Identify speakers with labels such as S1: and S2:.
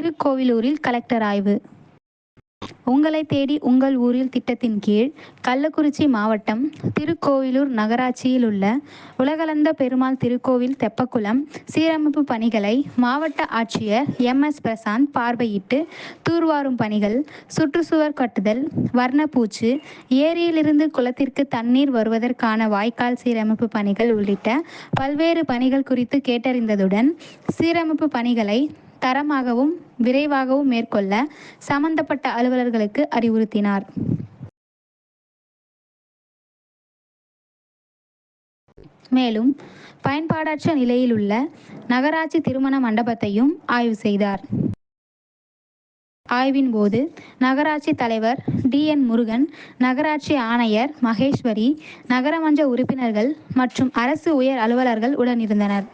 S1: திருக்கோவிலூரில் collector ஆய்வு. உங்களை தேடி உங்கள் ஊரில் திட்டத்தின் கீழ் கள்ளக்குறிச்சி மாவட்டம் திருக்கோவிலூர் நகராட்சியில் உள்ள உலகளந்த பெருமாள் திருக்கோவில் தெப்பக்குளம் சீரமைப்பு பணிகளை மாவட்ட ஆட்சியர் MS. பிரசாந்த் பார்வையிட்டு தூர்வாரும் பணிகள், சுற்றுச்சுவர் கட்டுதல், வர்ணப்பூச்சு, ஏரியிலிருந்து குளத்திற்கு தண்ணீர் வருவதற்கான வாய்க்கால் சீரமைப்பு பணிகள் உள்ளிட்ட பல்வேறு பணிகள் குறித்து கேட்டறிந்ததுடன், சீரமைப்பு பணிகளை தரமாகவும் விரைவாகவும் மேற்கொள்ள சம்பந்தப்பட்ட அலுவலர்களுக்கு அறிவுறுத்தினார். மேலும் பயன்பாடற்ற நிலையில் உள்ள நகராட்சி திருமண மண்டபத்தையும் ஆய்வு செய்தார். ஆய்வின் போது நகராட்சி தலைவர் DN. முருகன், நகராட்சி ஆணையர் மகேஸ்வரி, நகரமன்ற உறுப்பினர்கள் மற்றும் அரசு உயர் அலுவலர்கள் உடனிருந்தனர்.